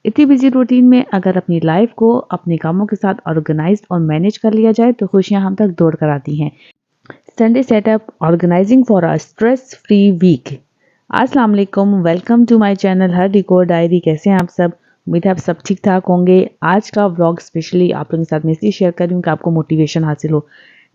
इतनी busy routine में अगर अपनी लाइफ को अपने कामों के साथ ऑर्गेनाइज्ड और मैनेज कर लिया जाए तो खुशियां हम तक दौड़ कर आती हैं। Sunday setup organizing for a stress free week. अस्सलाम वालेकुम, welcome to my channel her decor diary. कैसे हैं आप सब? उम्मीद है आप सब ठीक ठाक होंगे। आज का व्लॉग स्पेशली आप लोगों के साथ मैं इसलिए शेयर कर रही हूँ कि आपको मोटिवेशन हासिल हो।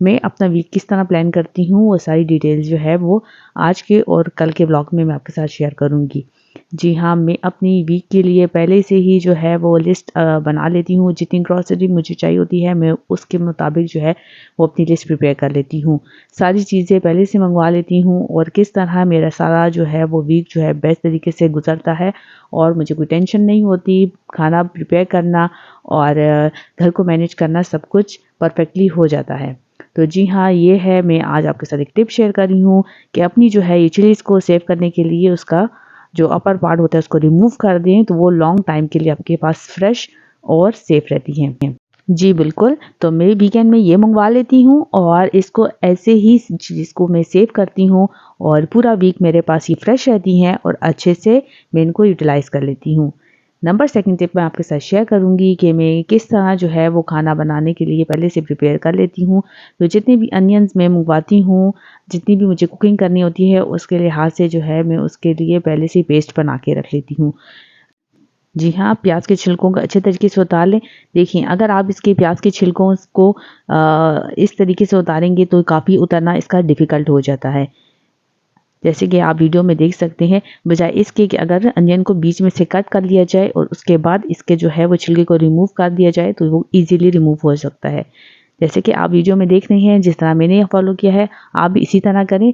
मैं अपना वीक किस तरह प्लान करती हूँ वो सारी डिटेल्स जो है वो आज के और कल के व्लॉग में मैं आपके साथ शेयर करूँगी। जी हाँ, मैं अपनी वीक के लिए पहले से ही जो है वो लिस्ट बना लेती हूँ। जितनी ग्रॉसरी मुझे चाहिए होती है मैं उसके मुताबिक जो है वो अपनी लिस्ट प्रिपेयर कर लेती हूँ। सारी चीज़ें पहले से मंगवा लेती हूँ और किस तरह मेरा सारा जो है वो वीक जो है बेस्ट तरीके से गुजरता है और मुझे कोई टेंशन नहीं होती। खाना प्रिपेयर करना और घर को मैनेज करना सब कुछ परफेक्टली हो जाता है। तो जी हाँ, ये है मैं आज आपके साथ एक टिप शेयर कर रही हूँ कि अपनी जो है ये चिलीज़ को सेव करने के लिए उसका जो अपर पार्ट होता है उसको रिमूव कर दें तो वो लॉन्ग टाइम के लिए आपके पास फ्रेश और सेफ रहती हैं। जी बिल्कुल, तो मैं वीकेंड में ये मंगवा लेती हूँ और इसको ऐसे ही जिसको मैं सेव करती हूँ और पूरा वीक मेरे पास ये फ्रेश रहती हैं और अच्छे से मैं इनको यूटिलाइज़ कर लेती हूँ। नंबर सेकंड टिप मैं आपके साथ शेयर करूँगी कि मैं किस तरह जो है वो खाना बनाने के लिए पहले से प्रिपेयर कर लेती हूँ। तो जितने भी अनियंस मैं मंगवाती हूँ, जितनी भी मुझे कुकिंग करनी होती है उसके लिहाज से जो है मैं उसके लिए पहले से पेस्ट बना के रख लेती हूँ। जी हाँ, प्याज के छिलकों को अच्छे तरीके से उतार लें। देखिए, अगर आप इसके प्याज के छिलकों को इस तरीके से उतारेंगे तो काफ़ी उतरना इसका डिफ़िकल्ट हो जाता है। जैसे कि आप वीडियो में देख सकते हैं, बजाय इसके कि अगर अनियन को बीच में से कट कर लिया जाए और उसके बाद इसके जो है वो छिलके को रिमूव कर दिया जाए तो वो ईज़िली रिमूव हो सकता है। जैसे कि आप वीडियो में देख रहे हैं, जिस तरह मैंने फॉलो किया है, आप भी इसी तरह करें।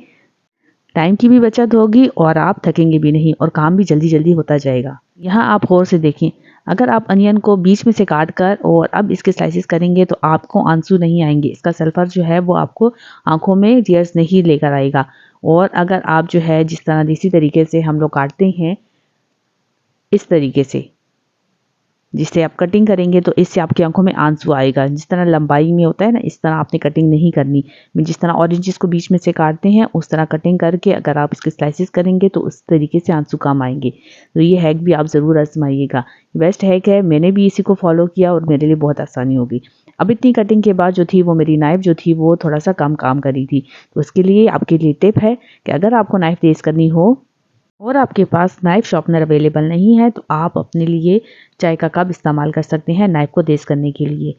टाइम की भी बचत होगी और आप थकेंगे भी नहीं और काम भी जल्दी-जल्दी होता जाएगा। यहाँ आप गौर से देखें, अगर आप अनियन को बीच में से काट कर और अब इसके स्लाइसेस करेंगे तो आपको आंसू नहीं आएँगे। इसका सल्फर जो है वो आपको आँखों में टीयर्स नहीं लेकर आएगा। और अगर आप जो है जिस तरह देसी तरीके से हम लोग काटते हैं, इस तरीके से जिससे आप कटिंग करेंगे तो इससे आपकी आंखों में आंसू आएगा। जिस तरह लंबाई में होता है ना, इस तरह आपने कटिंग नहीं करनी। जिस तरह ऑरेंजेस को बीच में से काटते हैं उस तरह कटिंग करके अगर आप इसके स्लाइसेस करेंगे तो उस तरीके से आंसू कम आएंगे। तो ये हैक भी आप ज़रूर आजमाइएगा। बेस्ट हैक है, मैंने भी इसी को फॉलो किया और मेरे लिए बहुत आसानी होगी। अब इतनी कटिंग के बाद जो थी वो मेरी नाइफ़ जो थी वो थोड़ा सा कम काम करी थी। तो उसके लिए आपके लिए टिप है कि अगर आपको नाइफ़ तेज़ करनी हो और आपके पास नाइफ शार्पनर अवेलेबल नहीं है तो आप अपने लिए चाय का कप इस्तेमाल कर सकते हैं नाइफ को तेज़ करने के लिए।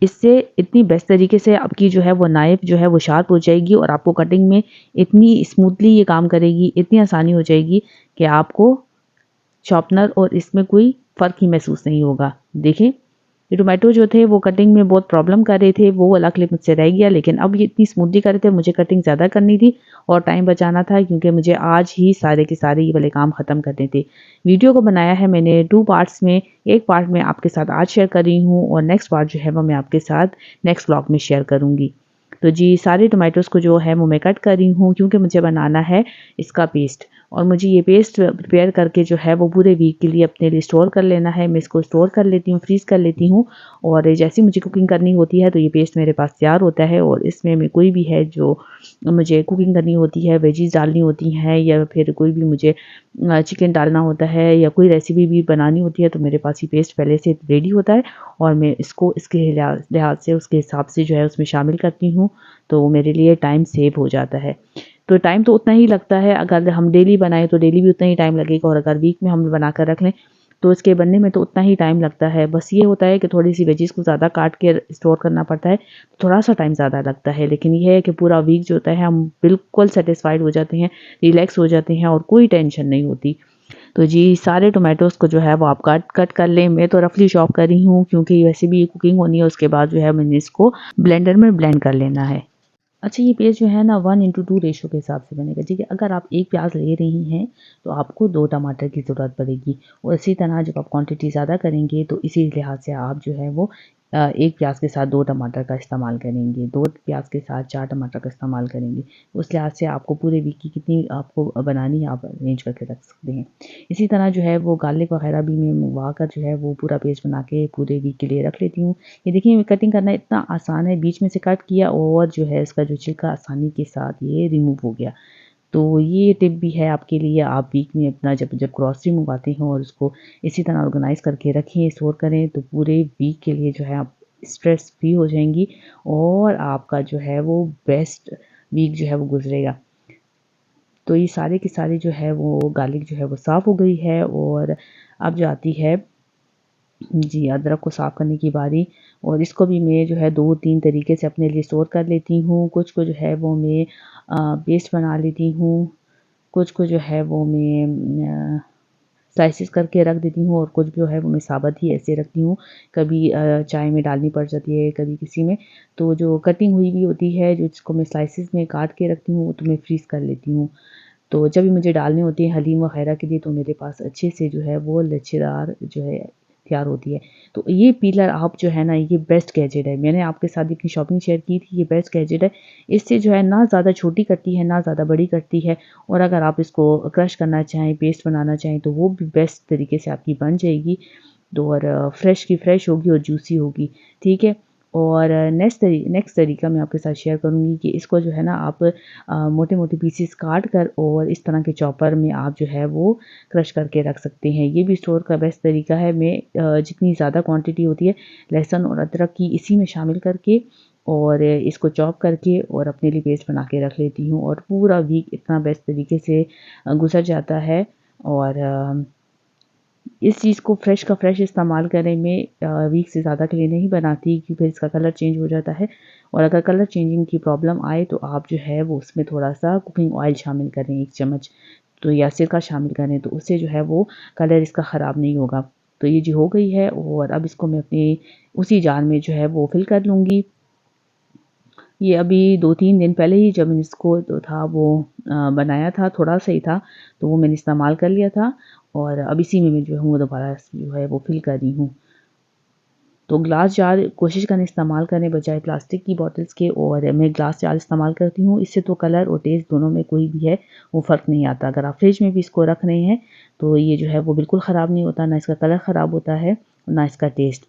इससे इतनी बेस्ट तरीके से आपकी जो है वो नाइफ जो है वो शार्प हो जाएगी और आपको कटिंग में इतनी स्मूथली ये काम करेगी, इतनी आसानी हो जाएगी कि आपको शार्पनर और इसमें कोई फ़र्क ही महसूस नहीं होगा। देखें, ये टोमेटो जो थे वो कटिंग में बहुत प्रॉब्लम कर रहे थे, वो वाला क्लिप मुझसे रह गया, लेकिन अब ये इतनी स्मूथली कर रहे थे, मुझे कटिंग ज़्यादा करनी थी और टाइम बचाना था क्योंकि मुझे आज ही सारे के सारे ये वाले काम ख़त्म करने थे। वीडियो को बनाया है मैंने 2 पार्ट्स में, एक पार्ट मैं आपके साथ आज शेयर कर रही हूँ और नेक्स्ट पार्ट जो है वो मैं आपके साथ नेक्स्ट व्लॉग में शेयर करूँगी। तो जी, सारे टोमेटोज़ को जो है वो मैं कट कर रही हूँ क्योंकि मुझे बनाना है इसका पेस्ट और मुझे ये पेस्ट प्रिपेयर करके जो है वो पूरे वीक के लिए अपने लिए स्टोर कर लेना है। मैं इसको स्टोर कर लेती हूँ, फ्रीज़ कर लेती हूँ और जैसे ही मुझे कुकिंग करनी होती है तो ये पेस्ट मेरे पास तैयार होता है और इसमें मैं कोई भी है जो मुझे कुकिंग करनी होती है, वेजीज़ डालनी होती हैं या फिर कोई भी मुझे चिकन डालना होता है या कोई रेसिपी भी बनानी होती है तो मेरे पास ये पेस्ट पहले से रेडी होता है और मैं इसको इसके लिहाज से उसके हिसाब से जो है उसमें शामिल करती हूँ, तो मेरे लिए टाइम सेव हो जाता है। तो टाइम तो उतना ही लगता है, अगर हम डेली बनाएँ तो डेली भी उतना ही टाइम लगेगा और अगर वीक में हम बना कर रख लें तो इसके बनने में तो उतना ही टाइम लगता है। बस ये होता है कि थोड़ी-सी वेजीज़ को ज़्यादा काट के स्टोर करना पड़ता है, थोड़ा-सा टाइम ज़्यादा लगता है। लेकिन ये है कि पूरा वीक जो होता है हम बिल्कुल सैटिस्फाइड हो जाते हैं, रिलैक्स हो जाते हैं और कोई टेंशन नहीं होती। तो जी, सारे टोमेटोज़ को जो है वो आप कट कट कर लें। मैं तो रफली चॉप कर रही हूँ क्योंकि वैसे भी कुकिंग होनी है, उसके बाद जो है मैंने इसको ब्लेंडर में ब्लेंड कर लेना है। अच्छा, ये पेस्ट जो है ना 1:2 रेशो के हिसाब से बनेगा, ठीक है। अगर आप 1 प्याज ले रही हैं तो आपको 2 टमाटर की ज़रूरत पड़ेगी और इसी तरह जब आप क्वांटिटी ज़्यादा करेंगे तो इसी लिहाज से आप जो है वो 1 प्याज के साथ 2 टमाटर का इस्तेमाल करेंगे, 2 प्याज के साथ 4 टमाटर का इस्तेमाल करेंगे। उस लिहाज से आपको पूरे वीक की कितनी आपको बनानी है आप अरेंज करके रख सकते हैं। इसी तरह जो है वो गार्लिक वगैरह भी मैं मंगवा कर जो है वो पूरा पेस्ट बना के पूरे वीक के लिए रख लेती हूँ। ये देखिए, कटिंग करना इतना आसान है, बीच में से कट किया और जो है इसका जो छिलका आसानी के साथ ये रिमूव हो गया। तो ये टिप भी है आपके लिए, आप वीक में अपना जब जब ग्रॉसरी मंगवाते हैं और उसको इसी तरह ऑर्गेनाइज़ करके रखें, स्टोर करें, तो पूरे वीक के लिए जो है आप स्ट्रेस फ्री हो जाएंगी और आपका जो है वो बेस्ट वीक जो है वो गुजरेगा। तो ये सारे के सारे जो है वो गार्लिक जो है वो साफ़ हो गई है और अब जो आती है जी अदरक को साफ़ करने की बारी। और इसको भी मैं जो है 2-3 तरीके से अपने लिए स्टोर कर लेती हूँ। कुछ को जो है वो मैं पेस्ट बना लेती हूँ, कुछ को जो है वो मैं स्लाइसेस करके रख देती हूँ और कुछ जो है वो मैं साबुत ही ऐसे रखती हूँ। कभी चाय में डालनी पड़ जाती है, कभी किसी में। तो जो कटिंग हुई भी होती है, जो जिसको मैं स्लाइसेस में काट के रखती हूँ, वो तो मैं फ्रीज़ कर लेती हूँ। तो जब भी मुझे डालने होती है हलीम वगैरह के लिए, तो मेरे पास अच्छे से जो है वो लच्छेदार जो है तैयार होती है। तो ये पीलर आप जो है ना, ये बेस्ट गैजेट है। मैंने आपके साथ अपनी शॉपिंग शेयर की थी, ये बेस्ट गैजेट है। इससे जो है ना ज़्यादा छोटी कटती है, ना ज़्यादा बड़ी कटती है और अगर आप इसको क्रश करना चाहें, पेस्ट बनाना चाहें, तो वो भी बेस्ट तरीके से आपकी बन जाएगी। तो और फ्रेश की फ्रेश होगी और जूसी होगी, ठीक है। और नेक्स्ट तरीका मैं आपके साथ शेयर करूँगी कि इसको जो है ना आप मोटे-मोटे पीसेस काट कर और इस तरह के चॉपर में आप जो है वो क्रश करके रख सकते हैं। ये भी स्टोर का बेस्ट तरीका है। मैं जितनी ज़्यादा क्वांटिटी होती है लहसुन और अदरक की इसी में शामिल करके और इसको चॉप करके और अपने लिए पेस्ट बना के रख लेती हूँ और पूरा वीक इतना बेस्ट तरीके से गुज़र जाता है। और इस चीज़ को फ्रेश का फ्रेश इस्तेमाल करें। मैं वीक से ज़्यादा के लिए नहीं बनाती क्योंकि फिर इसका कलर चेंज हो जाता है और अगर कलर चेंजिंग की प्रॉब्लम आए तो आप जो है वो उसमें थोड़ा-सा कुकिंग ऑयल शामिल करें 1 चम्मच, तो या सिरका शामिल करें, तो उससे जो है वो कलर इसका ख़राब नहीं होगा। तो ये जो हो गई है और अब इसको मैं अपनी उसी जार में जो है वो फिल कर लूँगी। ये अभी 2-3 दिन पहले ही जब मैंने इसको जो था वो बनाया था, थोड़ा-सा ही था, तो वो मैंने इस्तेमाल कर लिया था और अब इसी में मैं जो हूँ दोबारा जो है वो फिल कर रही हूँ। तो ग्लास जार कोशिश करें इस्तेमाल करें बजाय प्लास्टिक की बॉटल्स के और मैं ग्लास जार इस्तेमाल करती हूँ। इससे तो कलर और टेस्ट दोनों में कोई भी है वो फ़र्क नहीं आता। अगर आप फ्रिज में भी इसको रख रहे हैं तो ये जो है वो बिल्कुल ख़राब नहीं होता, ना इसका कलर ख़राब होता है, ना इसका टेस्ट।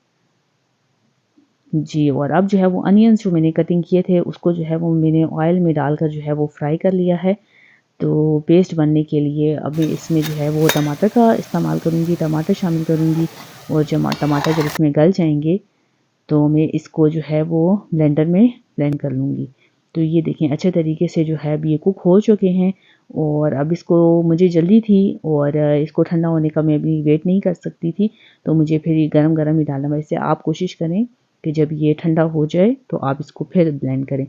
जी, और अब जो है वो अनियन्स जो मैंने कटिंग किए थे उसको जो है वो मैंने ऑयल में डालकर जो है वो फ्राई कर लिया है। तो पेस्ट बनने के लिए अब मैं इसमें जो है वो टमाटर का इस्तेमाल करूँगी, टमाटर शामिल करूँगी और टमाटर जब इसमें गल जाएँगे तो मैं इसको जो है वो ब्लेंडर में ब्लेंड कर लूँगी। तो ये देखें अच्छे तरीके से जो है अब ये कुक हो चुके हैं और अब इसको मुझे जल्दी थी और इसको ठंडा होने का मैं अभी वेट नहीं कर सकती थी, तो मुझे फिर ये गरम-गरम ही डालना। वैसे आप कोशिश करें कि जब ये ठंडा हो जाए तो आप इसको फिर ब्लेंड करें।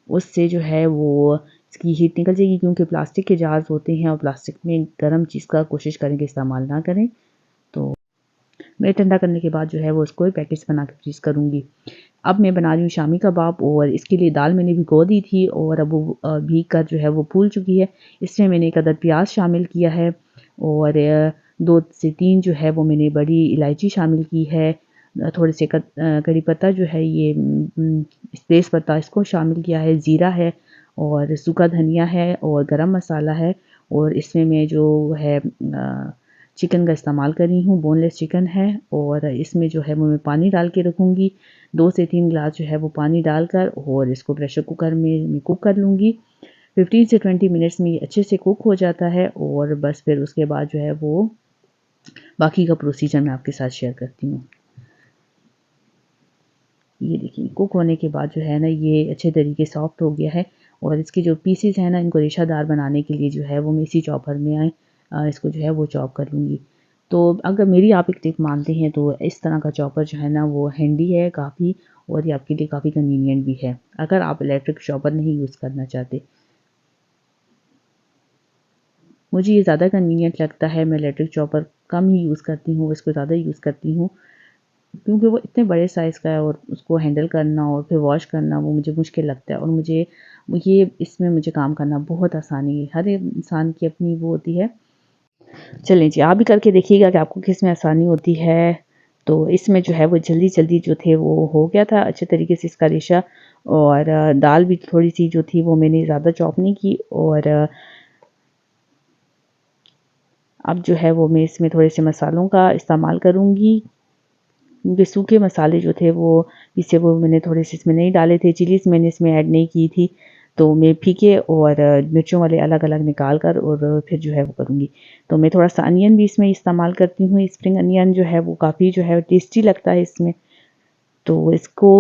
उससे जो है वो इसकी हीट निकल जाएगी क्योंकि प्लास्टिक के जार्स होते हैं और प्लास्टिक में गर्म चीज़ का कोशिश करें कि इस्तेमाल ना करें। तो मैं ठंडा करने के बाद जो है वो उसको पैकेट्स बना के फ्रीज़ करूँगी। अब मैं बना रही हूँ शामी कबाब और इसके लिए दाल मैंने भिगो दी थी और अब वो भीग कर जो है वो फूल चुकी है। इसमें मैंने एक अदद प्याज शामिल किया है और 2 से 3 जो है वो मैंने बड़ी इलायची शामिल की है। थोड़े से कड़ी पत्ता जो है ये तेज़ पत्ता इसको शामिल किया है, ज़ीरा है और सूखा धनिया है और गरम मसाला है और इसमें मैं जो है चिकन का इस्तेमाल कर रही हूँ, बोनलेस चिकन है और इसमें जो है वो मैं पानी डाल के रखूँगी। 2 से 3 ग्लास जो है वो पानी डालकर और इसको प्रेशर कुकर में मैं कुक कर लूँगी। 15 से 20 मिनट्स में ये अच्छे से कुक हो जाता है और बस फिर उसके बाद जो है वो बाकी का प्रोसीजर मैं आपके साथ शेयर करती हूँ। ये देखिए कुक होने के बाद जो है ना ये अच्छे तरीके सॉफ्ट हो गया है और इसके जो पीसेस हैं ना इनको रेशादार बनाने के लिए जो है वो मैं इसी चॉपर में इसको जो है वो चॉप कर लूँगी। तो अगर मेरी आप एक टिप मानते हैं तो इस तरह का चॉपर जो है ना वो हैंडी है काफ़ी और ये आपके लिए काफ़ी कन्वीनियंट भी है अगर आप इलेक्ट्रिक चॉपर नहीं यूज़ करना चाहते। मुझे ये ज़्यादा कन्वीनियंट लगता है, मैं इलेक्ट्रिक चॉपर कम ही यूज़ करती हूँ, इसको ज़्यादा यूज़ करती हूँ क्योंकि वो इतने बड़े साइज़ का है और उसको हैंडल करना और फिर वॉश करना वो मुझे मुश्किल लगता है और मुझे ये इसमें मुझे काम करना बहुत आसानी है। हर इंसान की अपनी वो होती है। चलें जी, आप भी करके देखिएगा कि आपको किस में आसानी होती है। तो इसमें जो है वो जल्दी-जल्दी जो थे वो हो गया था अच्छे तरीके से इसका रेशा और दाल भी थोड़ी-सी जो थी वो मैंने ज़्यादा चॉप नहीं की और अब जो है वो मैं इसमें थोड़े से मसालों का इस्तेमाल करूँगी। क्योंकि सूखे मसाले जो थे वो पीसे वो मैंने थोड़े से इसमें नहीं डाले थे, चिलीज़ मैंने इसमें ऐड नहीं की थी। तो मैं फीके और मिर्चों वाले अलग अलग निकाल कर और फिर जो है वो करूँगी। तो मैं थोड़ा सा अनियन भी इसमें इस्तेमाल करती हूँ। स्प्रिंग अनियन जो है वो काफ़ी जो है टेस्टी लगता है इसमें। तो इसको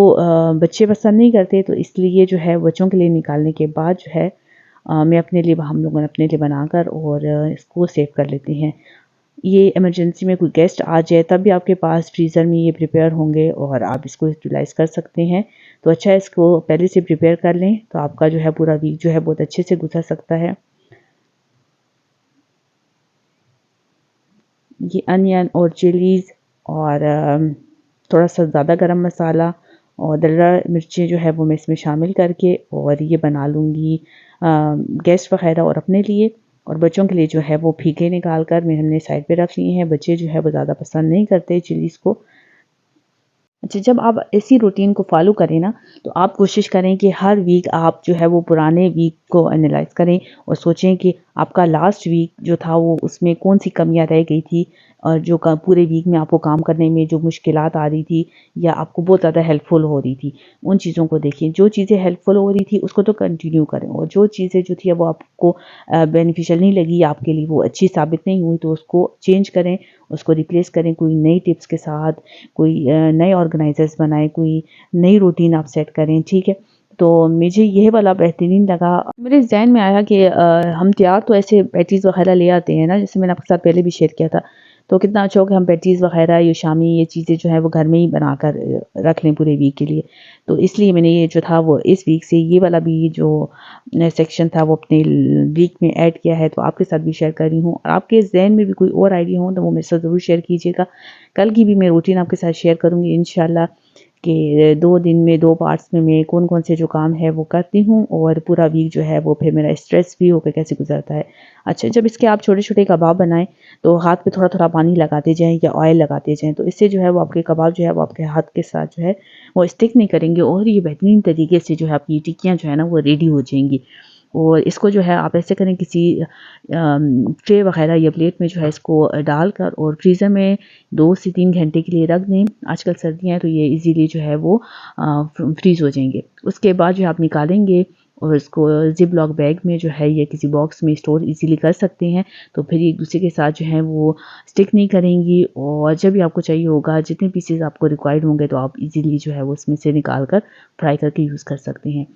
बच्चे पसंद नहीं करते, तो इसलिए जो है बच्चों के लिए निकालने के बाद जो है मैं अपने लिए, हम लोगों ने अपने लिए बनाकर और इसको सेव कर लेते हैं। ये इमरजेंसी में कोई गेस्ट आ जाए तब भी आपके पास फ्रीज़र में ये प्रिपेयर होंगे और आप इसको यूटिलाइज़ कर सकते हैं। तो अच्छा है इसको पहले से प्रिपेयर कर लें, तो आपका जो है पूरा वीक जो है बहुत अच्छे से गुजर सकता है। ये अनियन और चिलीज़ और थोड़ा सा ज़्यादा गरम मसाला और दर्रा मिर्चें जो है वो मैं इसमें शामिल करके और ये बना लूँगी गेस्ट वग़ैरह और अपने लिए। और बच्चों के लिए जो है वो फीके निकाल कर हमने साइड पे रख लिए हैं। बच्चे जो है वो ज़्यादा पसंद नहीं करते चिलीज़ को। अच्छा, जब आप इसी रूटीन को फॉलो करें ना, तो आप कोशिश करें कि हर वीक आप जो है वो पुराने वीक को एनालाइज़ करें और सोचें कि आपका लास्ट वीक जो था वो उसमें कौन-सी कमियाँ रह गई थी और जो क पूरे वीक में आपको काम करने में जो मुश्किलात आ रही थी या आपको बहुत ज़्यादा हेल्पफुल हो रही थी, उन चीज़ों को देखें। जो चीज़ें हेल्पफुल हो रही थी उसको तो कंटिन्यू करें और जो चीज़ें जो थी वो आपको बेनिफिशियल नहीं लगी, आपके लिए वो अच्छी साबित नहीं हुई, तो उसको चेंज करें, उसको रिप्लेस करें कोई नई टिप्स के साथ, कोई नए ऑर्गेनाइज़र्स बनाएँ, कोई नई रूटीन आप सेट करें, ठीक है? तो मुझे ये वाला बेहतरीन लगा। मेरे ज़हन में आया कि हम तैयार तो ऐसे पैटीज़ वग़ैरह ले आते हैं ना, जैसे मैंने आपके साथ पहले भी शेयर किया था, तो कितना अच्छा हो कि हम पैटीज़ वग़ैरह, ये शामी ये चीज़ें जो हैं वो घर में ही बनाकर रख लें पूरे वीक के लिए। तो इसलिए मैंने ये जो था वो इस वीक से ये वाला भी जो सेक्शन था वो अपने वीक में ऐड किया है, तो आपके साथ भी शेयर कर रही हूँ। और आपके ज़हन में भी कोई और आइडिया हो तो वो मेरे साथ ज़रूर शेयर कीजिएगा। कल की भी मैं रूटीन आपके साथ शेयर करूँगी इंशाल्लाह कि 2 दिन में 2 पार्ट्स में मैं कौन-कौन से जो काम है वो करती हूँ और पूरा वीक जो है वो फिर मेरा स्ट्रेस फ्री होकर कैसे गुज़रता है। अच्छा, जब इसके आप छोटे-छोटे कबाब बनाएँ तो हाथ पे थोड़ा-थोड़ा पानी लगाते जाएँ या ऑयल लगाते जाएँ, तो इससे जो है वो आपके कबाब जो है वो आपके हाथ के साथ जो है वो स्टिक नहीं करेंगे और ये बेहतरीन तरीके से जो है आपकी टिक्कियाँ जो है ना वो रेडी हो जाएँगी। और इसको जो है आप ऐसे करें, किसी ट्रे वग़ैरह या प्लेट में जो है इसको डालकर और फ्रीज़र में 2 से 3 घंटे के लिए रख दें। आजकल सर्दियाँ हैं तो ये इज़िली जो है वो फ्रीज़ हो जाएँगे। उसके बाद जो है आप निकालेंगे और इसको ज़िप-लॉक बैग में जो है या किसी बॉक्स में स्टोर इज़िली कर सकते हैं। तो फिर ये एक-दूसरे के साथ जो है वो स्टिक नहीं करेंगी और जब भी आपको चाहिए होगा, जितने पीसेज़ आपको रिक्वायर्ड होंगे तो आप इज़िली जो है वो उसमें से निकाल कर फ्राई करके यूज़ कर सकते हैं।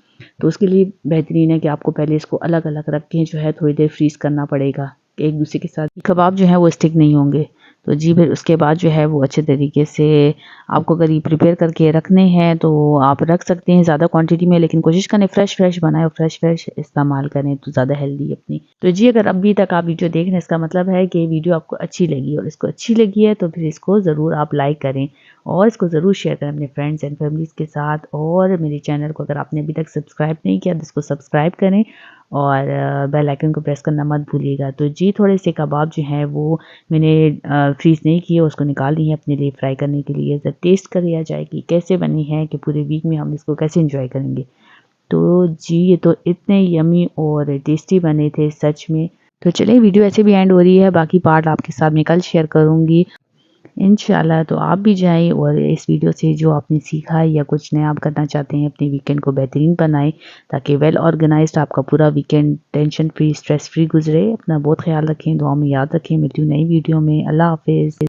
तो उसके लिए बेहतरीन है कि आपको पहले इसको अलग-अलग रख के जो है थोड़ी देर फ्रीज़ करना पड़ेगा, कि एक-दूसरे के साथ कबाब जो है वो स्टिक नहीं होंगे। तो जी, फिर उसके बाद जो है वो अच्छे तरीके से आपको अगर ये प्रिपेयर करके रखने हैं तो आप रख सकते हैं ज़्यादा क्वांटिटी में, लेकिन कोशिश करें फ्रेश बनाएँ और फ्रेश इस्तेमाल करें तो ज़्यादा हेल्दी है अपनी। तो जी, अगर अभी तक आप वीडियो देख रहे हैं इसका मतलब है कि वीडियो आपको अच्छी लगी और इसको अच्छी लगी है तो फिर इसको ज़रूर आप लाइक करें और इसको ज़रूर शेयर करें अपने फ्रेंड्स एंड फैमिलीज़ के साथ। और मेरे चैनल को अगर आपने अभी तक सब्सक्राइब नहीं किया तो इसको सब्सक्राइब करें और बेल आइकन को प्रेस करना मत भूलिएगा। तो जी, थोड़े से कबाब जो हैं वो मैंने फ्रीज़ नहीं किए, उसको निकाल ली है अपने लिए फ्राई करने के लिए। जब टेस्ट कर लिया जाए कि कैसे बनी है, कि पूरे वीक में हम इसको कैसे एंजॉय करेंगे। तो जी, ये तो इतने यम्मी और टेस्टी बने थे सच में। तो चलिए, वीडियो ऐसे भी एंड हो रही है, बाकी पार्ट आपके साथ मैं कल शेयर करूँगी इंशाल्लाह। तो आप भी जाएँ और इस वीडियो से जो आपने सीखा है या कुछ नया आप करना चाहते हैं, अपने वीकेंड को बेहतरीन बनाएँ ताकि वेल ऑर्गेनाइज़्ड आपका पूरा weekend tension free, stress free गुज़रे। अपना बहुत ख़्याल रखें, दुआ में याद रखें। मिलती हूँ नई वीडियो में। अल्लाह हाफ़िज़।